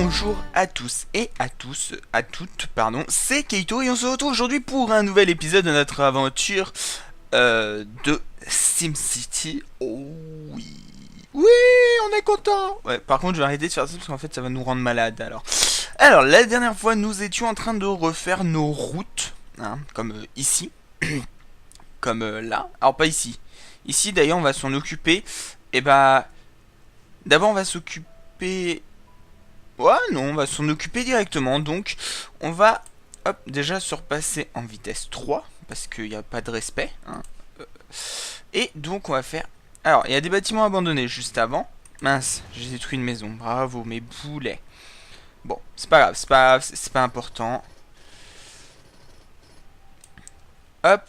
bonjour à tous et à toutes, c'est Keito et on se retrouve aujourd'hui pour un nouvel épisode de notre aventure de SimCity. Oh oui, oui, on est content. Ouais, par contre je vais arrêter de faire ça parce qu'en fait ça va nous rendre malades alors la dernière fois nous étions en train de refaire nos routes, hein, comme ici, comme là, alors pas ici. Ici d'ailleurs on va s'en occuper, et bah d'abord on va s'occuper. Ouais, non, on va s'en occuper directement. Donc, on va hop, déjà se repasser en vitesse 3, parce qu'il n'y a pas de respect. Hein. Et donc, on va faire... Alors, il y a des bâtiments abandonnés juste avant. Mince, j'ai détruit une maison. Bravo, mes boulets. Bon, c'est pas grave, c'est pas important. Hop,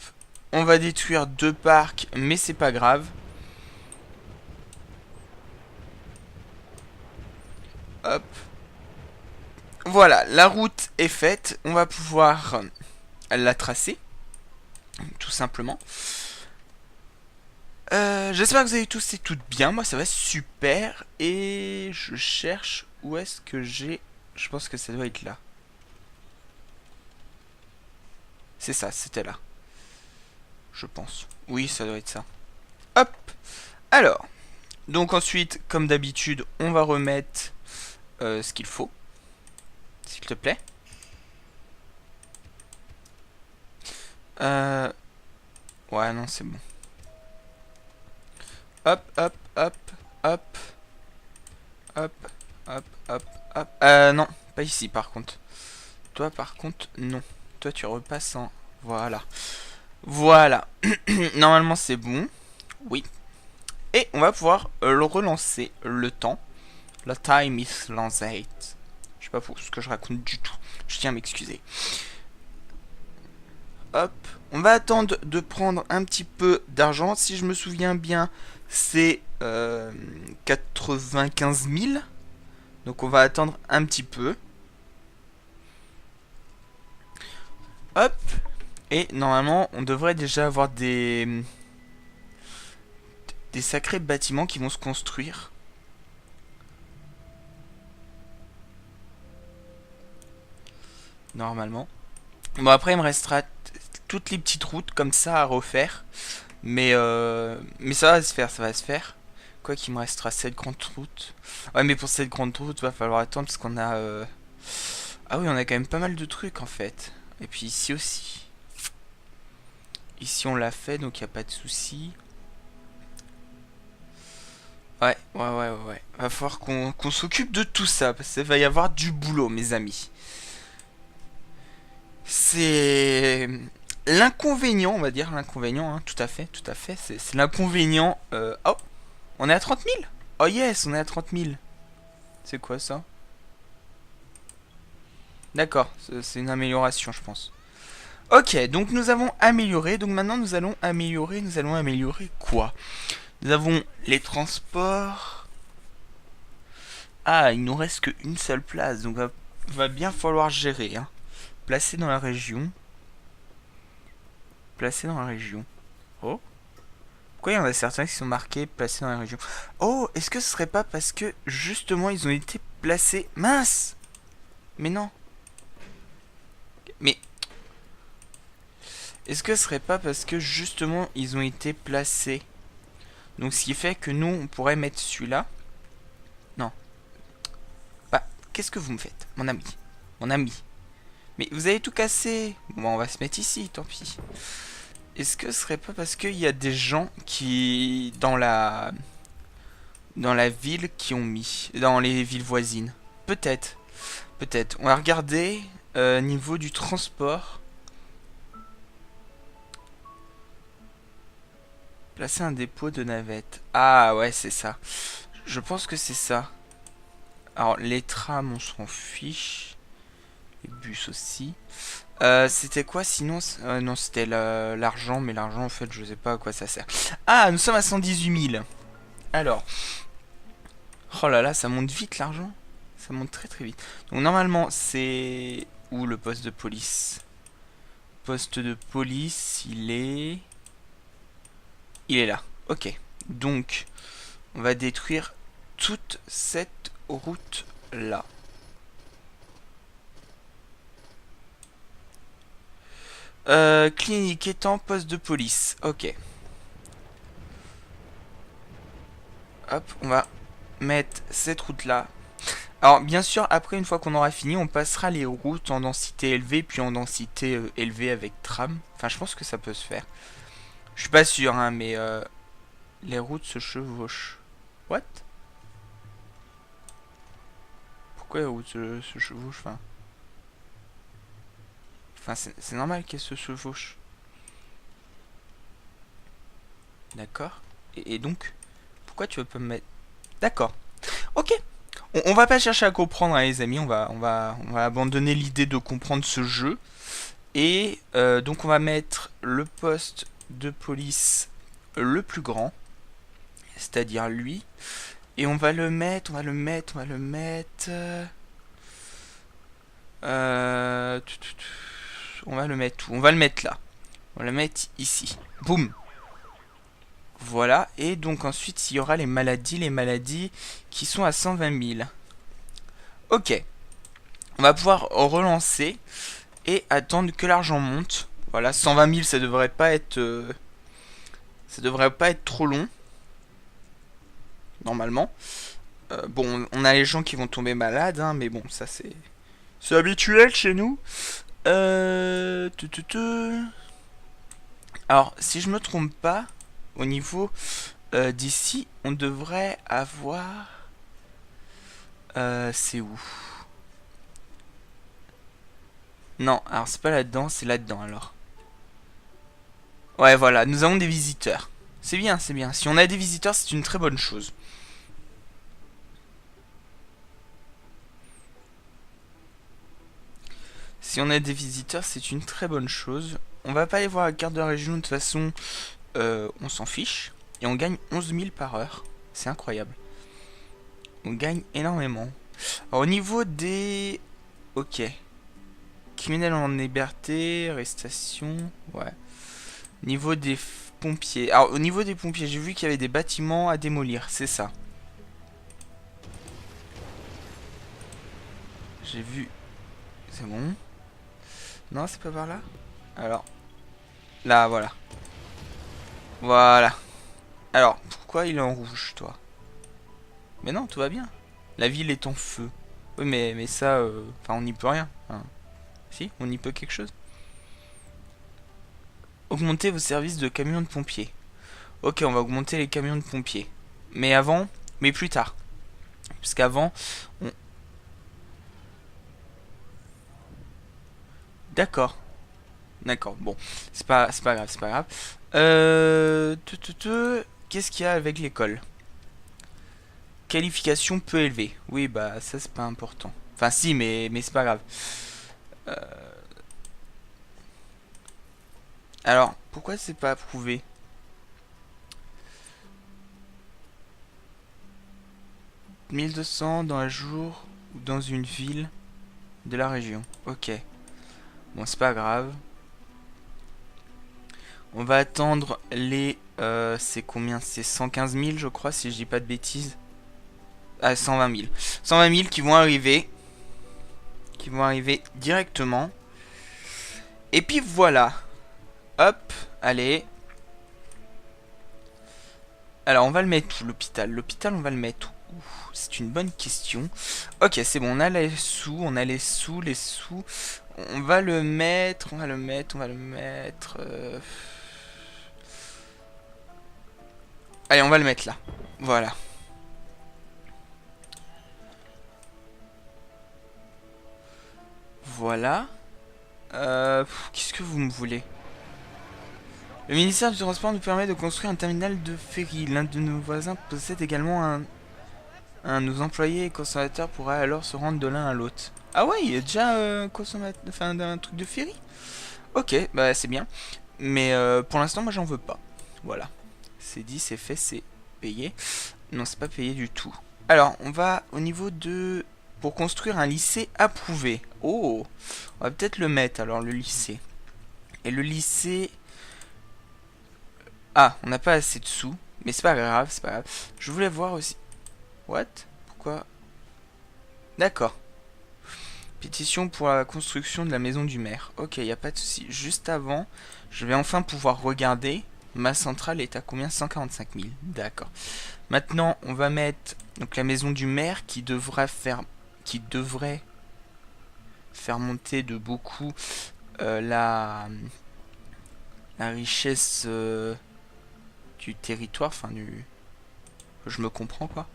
on va détruire 2 parcs, mais c'est pas grave. Hop. Voilà, la route est faite. On va pouvoir la tracer, tout simplement. J'espère que vous avez tous et toutes bien. Moi, ça va super. Et je cherche où est-ce que j'ai... Je pense que ça doit être là. C'est ça, c'était là. Je pense. Oui, ça doit être ça. Hop. Alors. Donc ensuite, comme d'habitude, on va remettre ce qu'il faut. S'il te plaît. Ouais, non, c'est bon. Hop, hop, hop, hop. Hop, hop, hop, hop. Non, pas ici par contre. Toi par contre, non. Toi tu repasses en... Voilà. Voilà. Normalement c'est bon. Oui. Et on va pouvoir le relancer le temps. La time is lanced. Je sais pas pour ce que je raconte du tout. Je tiens à m'excuser. Hop. On va attendre de prendre un petit peu d'argent. Si je me souviens bien, c'est 95 000. Donc on va attendre un petit peu. Hop. Et normalement, on devrait déjà avoir des sacrés bâtiments qui vont se construire. Normalement. Bon, après, il me restera toutes les petites routes comme ça à refaire. Mais ça va se faire, ça va se faire. Quoi qu'il me restera 7 grandes routes. Ouais, mais pour cette grande route, va falloir attendre parce qu'on a... Ah oui, on a quand même pas mal de trucs en fait. Et puis ici aussi. Ici, on l'a fait, donc il n'y a pas de souci. Ouais. Va falloir qu'on s'occupe de tout ça, parce qu'il va y avoir du boulot, mes amis. C'est l'inconvénient, on va dire, l'inconvénient, hein, tout à fait. C'est l'inconvénient... Oh, on est à 30 000. Oh yes, on est à 30 000. C'est quoi ça? D'accord, c'est une amélioration, je pense. Ok, donc nous avons amélioré, donc maintenant nous allons améliorer quoi? Nous avons les transports. Ah, il nous reste qu'une seule place, donc va bien falloir gérer. Hein. Placer dans la région. Placer dans la région. Oh. Pourquoi il y en a certains qui sont marqués placés dans la région? Oh, est-ce que ce serait pas parce que justement ils ont été placés... Mince! Mais non. Mais... Est-ce que ce serait pas parce que justement ils ont été placés? Donc ce qui fait que nous on pourrait mettre celui-là. Non. Bah, qu'est-ce que vous me faites, mon ami? Mon ami. Mais vous avez tout cassé. Bon, on va se mettre ici, tant pis. Est-ce que ce serait pas parce qu'il y a des gens qui... Dans la ville qui ont mis... Dans les villes voisines. Peut-être. Peut-être. On va regarder niveau du transport. Placer un dépôt de navette. Ah ouais, c'est ça. Je pense que c'est ça. Alors, les trams, on s'en fiche. Les bus aussi. C'était quoi sinon? Non, c'était l'argent, mais l'argent, en fait, je sais pas à quoi ça sert. Ah, nous sommes à 118 000. Alors. Oh là là, ça monte vite l'argent. Ça monte très très vite. Donc, normalement, c'est... Où le poste de police? Poste de police, il est... Il est là. Ok. Donc, on va détruire toute cette route-là. Clinique étant poste de police. Ok. Hop, on va mettre cette route-là. Alors, bien sûr, après, une fois qu'on aura fini, on passera les routes en densité élevée, puis en densité élevée avec tram. Enfin, je pense que ça peut se faire. Je suis pas sûr, hein, mais les routes se chevauchent. What? Pourquoi les routes se chevauchent? Enfin c'est normal qu'elles se chevauchent. D'accord. Et donc, pourquoi tu veux pas me mettre... D'accord. Ok. On va pas chercher à comprendre, hein, les amis. On va abandonner l'idée de comprendre ce jeu. Et donc on va mettre le poste de police le plus grand. C'est-à-dire lui. Et on va le mettre, on va le mettre, on va le mettre... on va le mettre où? On va le mettre là. On va le mettre ici. Boum. Voilà. Et donc ensuite, il y aura les maladies qui sont à 120 000. Ok. On va pouvoir relancer et attendre que l'argent monte. Voilà, 120 000, ça devrait pas être... ça devrait pas être trop long. Normalement. Bon, on a les gens qui vont tomber malades, hein, mais bon, ça c'est... C'est habituel chez nous. Alors, si je me trompe pas, au niveau d'ici, on devrait avoir... c'est où? Non, alors c'est pas là-dedans, c'est là-dedans alors. Ouais, voilà, nous avons des visiteurs. C'est bien, c'est bien. Si on a des visiteurs, c'est une très bonne chose. Si on a des visiteurs, c'est une très bonne chose. On va pas aller voir la carte de la région, de toute façon, on s'en fiche. Et on gagne 11 000 par heure. C'est incroyable. On gagne énormément. Alors, au niveau des... Ok. Criminels en liberté, arrestation... Ouais. Niveau des pompiers. Alors, au niveau des pompiers, j'ai vu qu'il y avait des bâtiments à démolir. C'est ça. J'ai vu... C'est bon. Non, c'est pas par là. Alors... Là, voilà. Voilà. Alors, pourquoi il est en rouge, toi? Mais non, tout va bien. La ville est en feu. Oui, mais ça... Enfin, on n'y peut rien. Hein. Si, on y peut quelque chose. Augmentez vos services de camions de pompiers. Ok, on va augmenter les camions de pompiers. Mais avant... Mais plus tard. Parce qu'avant... On... D'accord. D'accord, bon. C'est pas grave, c'est pas grave. Qu'est-ce qu'il y a avec l'école? Qualification peu élevée. Oui, bah ça c'est pas important. Enfin si, mais c'est pas grave. Euh, Alors, pourquoi c'est pas approuvé? « 1200 dans un jour ou dans une ville de la région. » Ok. Bon, c'est pas grave. On va attendre les... c'est combien? C'est 115 000, je crois, si je dis pas de bêtises. Ah, 120 000. 120 000 qui vont arriver. Qui vont arriver directement. Et puis voilà. Hop, allez. Alors, on va le mettre où, l'hôpital? L'hôpital, on va le mettre où? C'est une bonne question. Ok, c'est bon, on a les sous, les sous. On va le mettre, on va le mettre... Allez, on va le mettre là. Voilà. Voilà. Qu'est-ce que vous me voulez? Le ministère du Transport nous permet de construire un terminal de ferry. L'un de nos voisins possède également un... Nos employés et consommateurs pourraient alors se rendre de l'un à l'autre. Ah ouais, il y a déjà enfin, un truc de ferry. Ok, bah c'est bien. Mais pour l'instant, moi j'en veux pas. Voilà. C'est dit, c'est fait, c'est payé. Non, c'est pas payé du tout. Alors, on va au niveau de... Pour construire un lycée approuvé. Oh, on va peut-être le mettre alors, le lycée. Et le lycée... Ah, on n'a pas assez de sous. Mais c'est pas grave, c'est pas grave. Je voulais voir aussi... What? Pourquoi? D'accord. Pétition pour la construction de la maison du maire. Ok, y a pas de souci. Juste avant, je vais enfin pouvoir regarder. Ma centrale est à combien? 145 000. D'accord. Maintenant, on va mettre donc la maison du maire qui devrait faire monter de beaucoup la richesse du territoire, enfin du... Je me comprends quoi.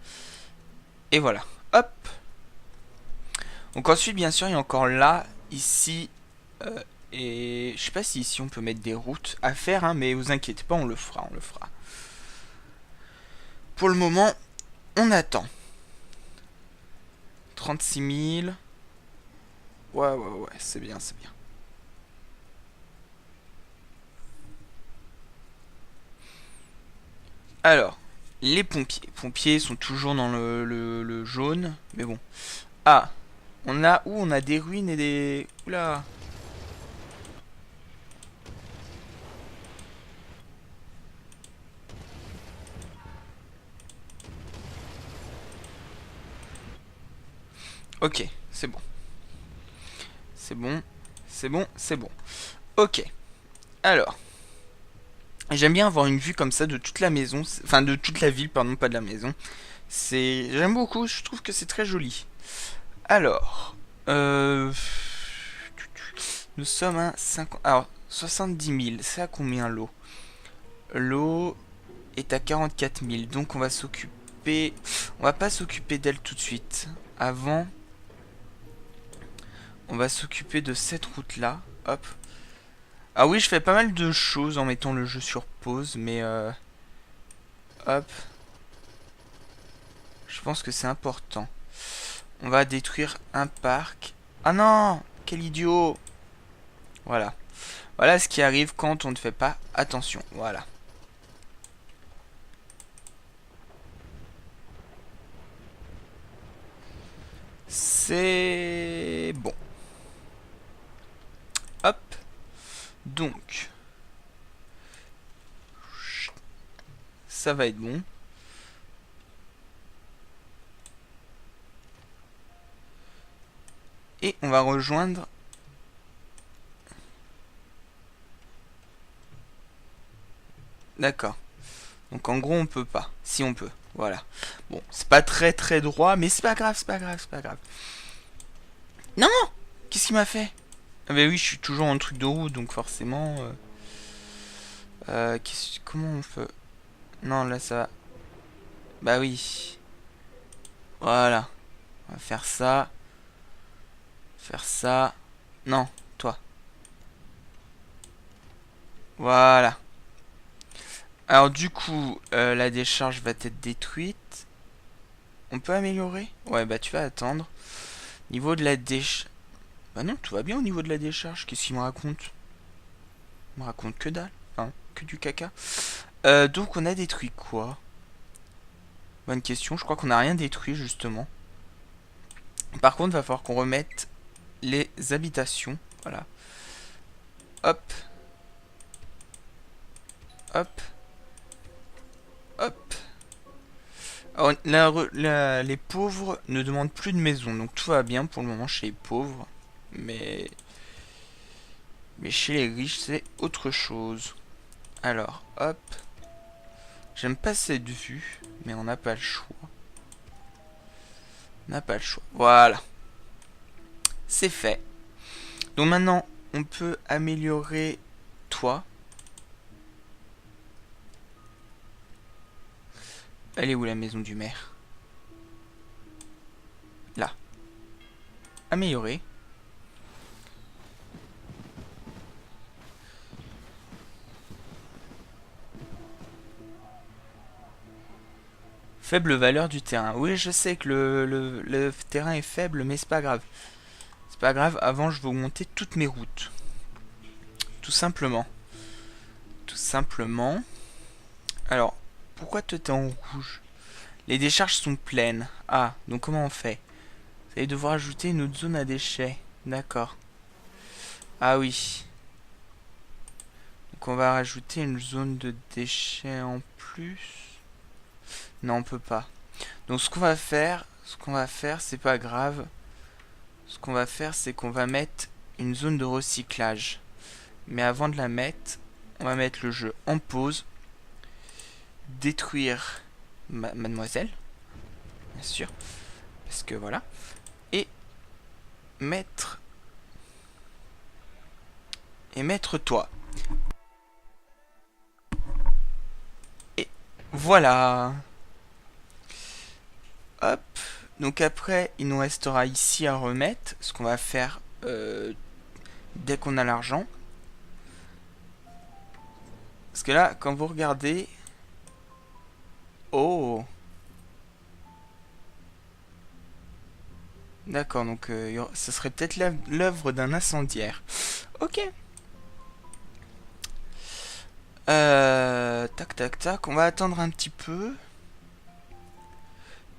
Et voilà. Hop. Donc ensuite, bien sûr, il y a encore là, ici, et je sais pas si ici on peut mettre des routes à faire, hein, mais vous inquiétez pas, on le fera, on le fera. Pour le moment, on attend. 36 000. Ouais, c'est bien, c'est bien. Alors, les pompiers. Les pompiers sont toujours dans le jaune, mais bon. Ah, on a où? On a des ruines et des... Oula. Ok, c'est bon. C'est bon, c'est bon, c'est bon. Ok, alors. J'aime bien avoir une vue comme ça de toute la maison, enfin de toute la ville, pardon, pas de la maison. J'aime beaucoup, je trouve que c'est très joli. Alors, nous sommes à 50... Alors, 70 000, c'est à combien l'eau? L'eau est à 44 000, donc on va s'occuper... On va pas s'occuper d'elle tout de suite. Avant, on va s'occuper de cette route-là. Hop. Ah oui, je fais pas mal de choses en mettant le jeu sur pause, mais hop. Je pense que c'est important. On va détruire un parc. Ah non! Quel idiot! Voilà. Voilà ce qui arrive quand on ne fait pas attention. Voilà. C'est bon. Hop. Donc. Ça va être bon. Et on va rejoindre... D'accord. Donc en gros on peut pas. Si on peut. Voilà. Bon, c'est pas très droit, mais c'est pas grave, c'est pas grave, c'est pas grave. Non! Qu'est-ce qu'il m'a fait? Ah bah oui, je suis toujours en truc de route, donc forcément... comment on peut... Non, là ça va. Bah oui. Voilà. On va faire ça. Faire ça. Non, toi. Voilà. Alors du coup, la décharge va être détruite. On peut améliorer? Ouais, bah tu vas attendre. Niveau de la décharge... Bah non, tout va bien au niveau de la décharge. Qu'est-ce qu'il me raconte? Il me raconte que dalle. Hein, que du caca. Donc on a détruit quoi? Bonne question. Je crois qu'on n'a rien détruit justement. Par contre, il va falloir qu'on remette les habitations. Voilà. Hop. Hop. Hop. Alors, les pauvres ne demandent plus de maison. Donc tout va bien pour le moment chez les pauvres. Mais chez les riches, c'est autre chose. Alors, hop. J'aime pas cette vue. Mais on n'a pas le choix. On n'a pas le choix. Voilà. C'est fait. Donc maintenant, on peut améliorer toi. Elle est où la maison du maire? Là. Améliorer. Faible valeur du terrain. Oui, je sais que le terrain est faible, mais c'est pas grave. C'est pas grave, avant je vais augmenter toutes mes routes. Tout simplement. Tout simplement. Alors, pourquoi toi t'es en rouge? Les décharges sont pleines. Ah, donc comment on fait? Vous allez devoir ajouter une autre zone à déchets. D'accord. Ah oui. Donc on va rajouter une zone de déchets en plus. Non, on peut pas. Donc ce qu'on va faire, c'est pas grave. ce qu'on va faire, c'est qu'on va mettre une zone de recyclage. Mais avant de la mettre, on va mettre le jeu en pause. Détruire mademoiselle, bien sûr. Parce que voilà. Et mettre... Et mettre toi. Et voilà. Hop. Donc après, il nous restera ici à remettre. Ce qu'on va faire dès qu'on a l'argent. Parce que là, quand vous regardez... Oh. D'accord, donc ce serait peut-être l'œuvre d'un incendiaire. Ok. Tac, tac, tac. On va attendre un petit peu.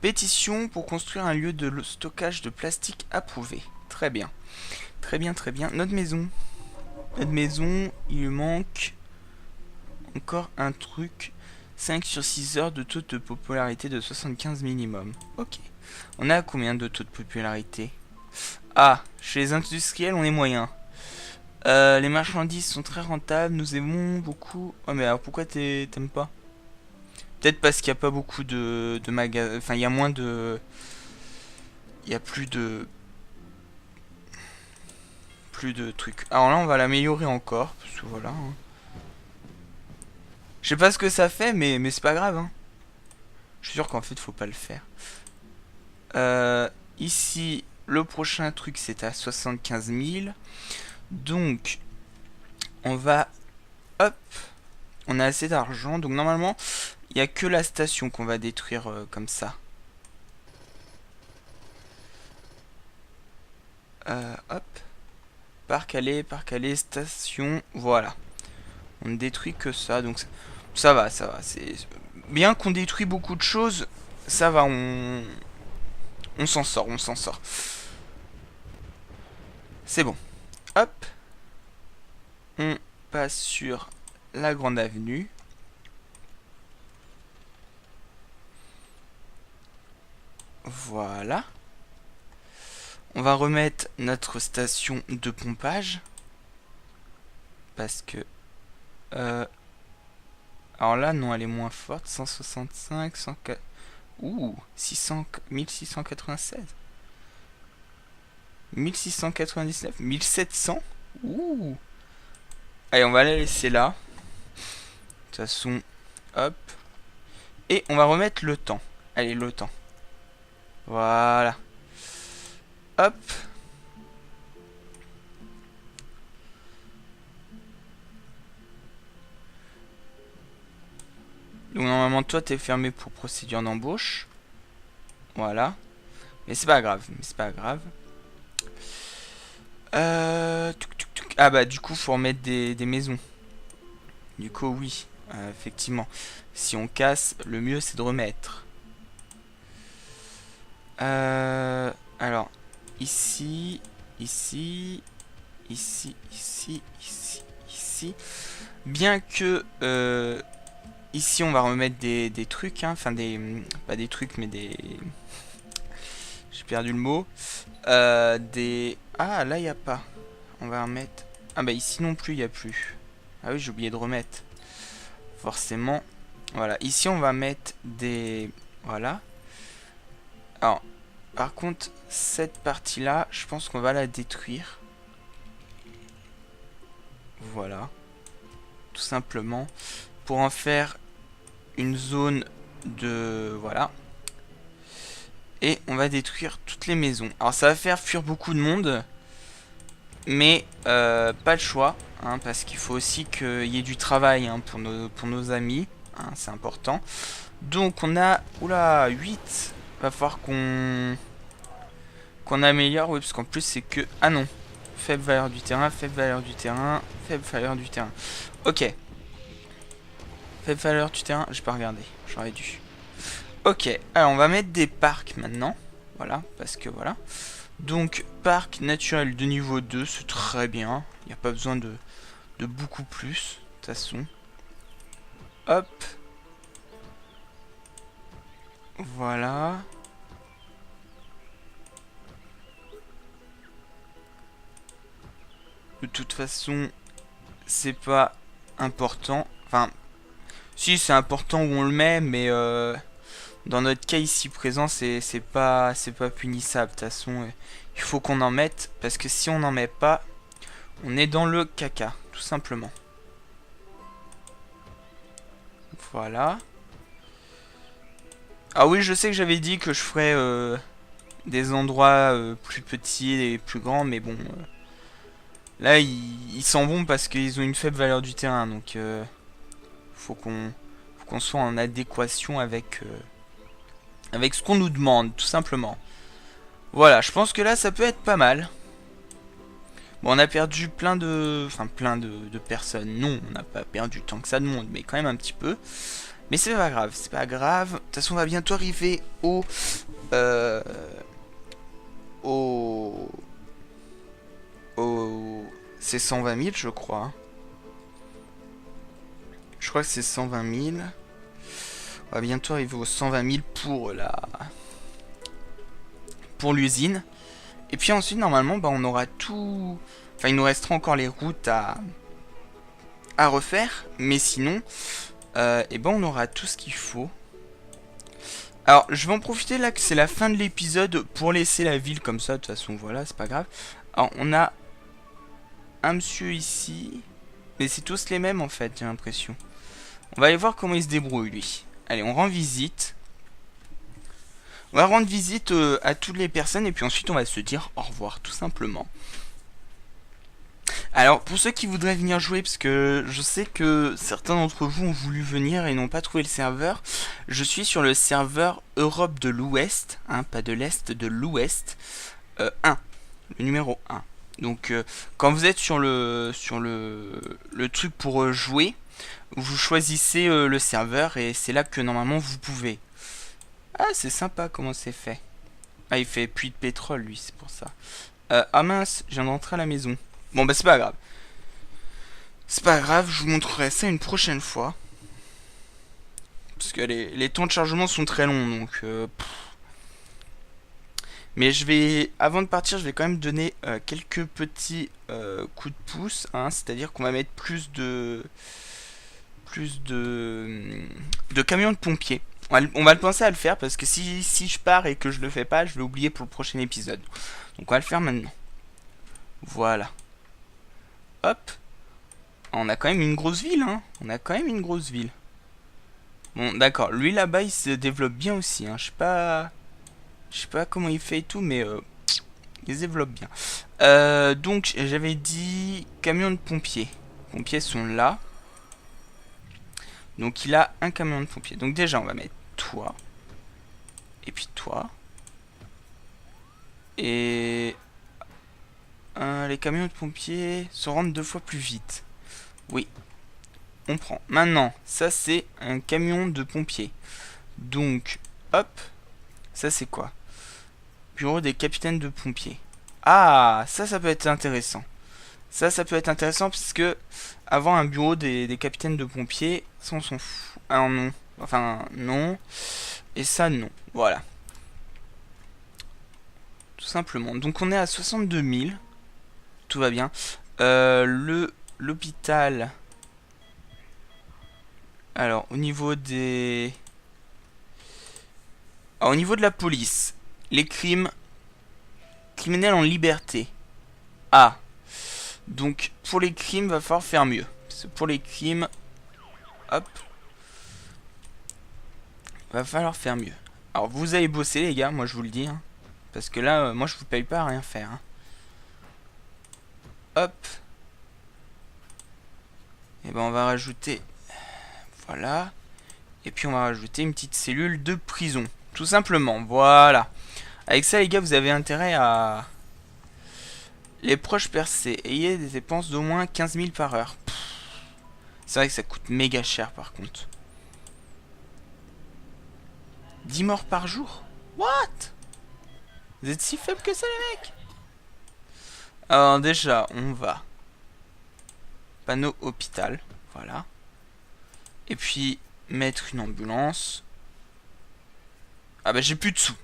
Pétition pour construire un lieu de stockage de plastique approuvé. Très bien. Très bien, très bien. Notre maison. Notre maison, il lui manque encore un truc. 5 sur 6 heures de taux de popularité de 75 minimum. Ok. On a combien de taux de popularité? Ah, chez les industriels, on est moyen. Les marchandises sont très rentables, nous aimons beaucoup... Oh mais alors pourquoi t'aimes pas? Peut-être parce qu'il n'y a pas beaucoup de magasins... Enfin, il y a moins de... Il y a plus de... Plus de trucs. Alors là, on va l'améliorer encore. Parce que voilà. Hein. Je sais pas ce que ça fait, mais c'est pas grave. Hein. Je suis sûr qu'en fait, faut pas le faire. Ici, le prochain truc, c'est à 75 000. Donc, on va... Hop. On a assez d'argent. Donc, normalement, il n'y a que la station qu'on va détruire comme ça. Hop. Parc allée, station. Voilà. On ne détruit que ça. Donc, ça va, ça va. C'est bien qu'on détruit beaucoup de choses. Ça va, on s'en sort, on s'en sort. C'est bon. Hop. On passe sur la grande avenue. Voilà. On va remettre notre station de pompage. Parce que... alors là, non, elle est moins forte. 165, 104... Ouh, 600, 1696. 1699, 1700. Ouh. Allez, on va la laisser là. De toute façon, hop. Et on va remettre le temps. Allez, le temps. Voilà. Hop. Donc normalement, toi, t'es fermé pour procédure d'embauche. Voilà. Mais c'est pas grave. Mais c'est pas grave. Ah bah du coup, faut remettre des maisons. Du coup, oui. Effectivement. Si on casse, le mieux, c'est de remettre. Alors, ici, ici, ici, ici, ici, ici. Bien que ici on va remettre des trucs, hein, enfin pas des trucs mais des... J'ai perdu le mot. Des... Ah là il n'y a pas. On va remettre... Ah bah ici non plus il n'y a plus. Ah oui j'ai oublié de remettre. Forcément. Voilà, ici on va mettre des... Voilà. Alors, par contre, cette partie-là, je pense qu'on va la détruire. Voilà. Tout simplement. Pour en faire une zone de... Voilà. Et on va détruire toutes les maisons. Alors ça va faire fuir beaucoup de monde. Mais pas le choix. Hein, parce qu'il faut aussi qu'il y ait du travail hein, pour nos amis. Hein, c'est important. Donc on a... Oula, 8. Va falloir qu'on améliore. Oui, parce qu'en plus c'est que... Ah non. Faible valeur du terrain, faible valeur du terrain, faible valeur du terrain. Ok. Faible valeur du terrain, j'ai pas regardé. J'aurais dû. Ok, alors on va mettre des parcs maintenant. Voilà, parce que voilà. Donc, parc naturel de niveau 2, c'est très bien. Il n'y a pas besoin de beaucoup plus, de toute façon. Hop. Voilà. De toute façon, c'est pas important. Enfin, si c'est important où on le met, mais dans notre cas ici présent, c'est pas punissable. De toute façon, il faut qu'on en mette parce que si on n'en met pas, on est dans le caca, tout simplement. Voilà. Ah oui, je sais que j'avais dit que je ferais des endroits plus petits et plus grands, mais bon, là ils s'en vont parce qu'ils ont une faible valeur du terrain, donc faut qu'on soit en adéquation avec ce qu'on nous demande, tout simplement. Voilà, je pense que là ça peut être pas mal. Bon, on a perdu plein de... Enfin, plein de personnes. Non, on n'a pas perdu tant que ça de monde, mais quand même un petit peu. Mais c'est pas grave, c'est pas grave. De toute façon, on va bientôt arriver au... au... C'est 120 000, je crois. Je crois que c'est 120 000. On va bientôt arriver aux 120 000 pour la... pour l'usine. Et puis ensuite, normalement, bah, on aura tout... Enfin, il nous restera encore les routes à refaire. Mais sinon, et ben, on aura tout ce qu'il faut. Alors, je vais en profiter là que c'est la fin de l'épisode pour laisser la ville comme ça. De toute façon, voilà, c'est pas grave. Alors, on a un monsieur ici. Mais c'est tous les mêmes en fait, j'ai l'impression. On va aller voir comment il se débrouille, lui. Allez, on rend visite. On va rendre visite à toutes les personnes et puis ensuite on va se dire au revoir, tout simplement. Alors, pour ceux qui voudraient venir jouer, parce que je sais que certains d'entre vous ont voulu venir et n'ont pas trouvé le serveur, je suis sur le serveur Europe de l'Ouest, hein, pas de l'Est, de l'Ouest, 1, le numéro 1. Donc, quand vous êtes sur le truc pour jouer, vous choisissez le serveur et c'est là que normalement vous pouvez. Ah, c'est sympa comment c'est fait. Ah, il fait puits de pétrole, lui, c'est pour ça. Ah mince, je viens d'entrer à la maison. Bon, bah c'est pas grave. C'est pas grave, je vous montrerai ça une prochaine fois. Parce que les temps de chargement sont très longs, donc... Mais je vais, avant de partir, je vais quand même donner quelques petits coups de pouce. Hein, c'est-à-dire qu'on va mettre plus de camions de pompiers. On va le penser à le faire parce que si je pars et que je le fais pas, je vais oublier pour le prochain épisode. Donc on va le faire maintenant. Voilà. Hop. On a quand même une grosse ville, hein. On a quand même une grosse ville. Bon, d'accord. Lui là-bas, il se développe bien aussi. Hein. Je sais pas comment il fait et tout, mais il se développe bien. Donc j'avais dit camion de pompiers. Les pompiers sont là. Donc il a un camion de pompiers. Donc déjà on va mettre toi. Et puis toi. Et les camions de pompiers se rendent 2 fois plus vite. Oui. On prend. Maintenant, ça c'est un camion de pompiers. Donc, hop. Ça c'est quoi? Bureau des capitaines de pompiers. Ah, ça peut être intéressant. Ça peut être intéressant parce que avant un bureau des capitaines de pompiers, ça on s'en fout. Alors non. Enfin non. Et ça non. Voilà. Tout simplement. Donc on est à 62 000. Tout va bien. L'hôpital. Alors au niveau des... Alors, au niveau de la police. Les criminels en liberté. Ah. Donc pour les crimes, va falloir faire mieux. Parce que pour les crimes, hop, va falloir faire mieux. Alors vous allez bosser les gars, moi je vous le dis. Hein, parce que là, moi je vous paye pas à rien faire. Hein. Hop. Et ben on va rajouter, voilà. Et puis on va rajouter une petite cellule de prison. Tout simplement, voilà. Avec ça les gars, vous avez intérêt à... Les proches percés, ayez des dépenses d'au moins 15 000 par heure. C'est vrai que ça coûte méga cher par contre. 10 morts par jour? What? Vous êtes si faibles que ça les mecs? Alors déjà, on va... Panneau hôpital, voilà. Et puis, mettre une ambulance. Ah bah j'ai plus de sous.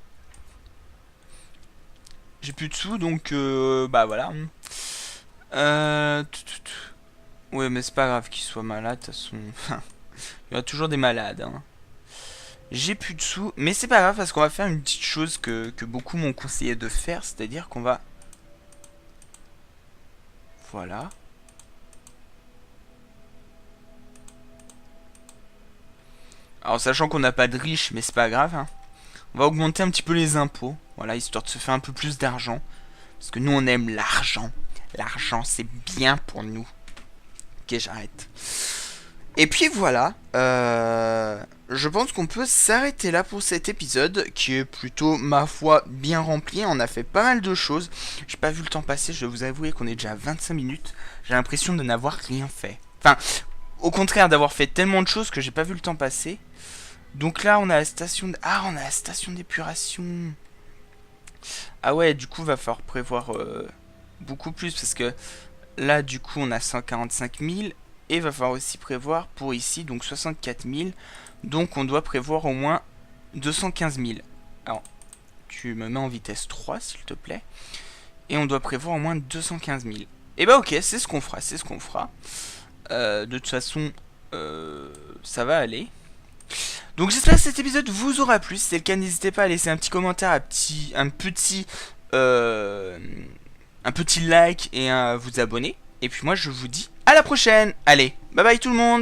J'ai plus de sous, donc bah voilà. Ouais, mais c'est pas grave qu'il soit malade, de toute façon. Il y aura toujours des malades, hein. J'ai plus de sous, mais c'est pas grave parce qu'on va faire une petite chose que beaucoup m'ont conseillé de faire, c'est-à-dire qu'on va... Voilà. Alors, sachant qu'on n'a pas de riches, mais c'est pas grave, hein. On va augmenter un petit peu les impôts, voilà, histoire de se faire un peu plus d'argent. Parce que nous, on aime l'argent. L'argent, c'est bien pour nous. Ok, j'arrête. Et puis voilà, je pense qu'on peut s'arrêter là pour cet épisode, qui est plutôt, ma foi, bien rempli. On a fait pas mal de choses. J'ai pas vu le temps passer, je dois vous avouer qu'on est déjà à 25 minutes. J'ai l'impression de n'avoir rien fait. Enfin, au contraire, d'avoir fait tellement de choses que j'ai pas vu le temps passer. Donc là, on a la station... Ah, on a la station d'épuration. Ah ouais, du coup, va falloir prévoir beaucoup plus, parce que là, du coup, on a 145 000. Et va falloir aussi prévoir pour ici, donc 64 000. Donc on doit prévoir au moins 215 000. Alors, tu me mets en vitesse 3, s'il te plaît. Et on doit prévoir au moins 215 000. Et bah ok, c'est ce qu'on fera, c'est ce qu'on fera. De toute façon, ça va aller. Donc j'espère que cet épisode vous aura plu. Si c'est le cas, n'hésitez pas à laisser un petit commentaire, un petit like et à vous abonner. Et puis moi je vous dis à la prochaine. Allez, bye bye tout le monde.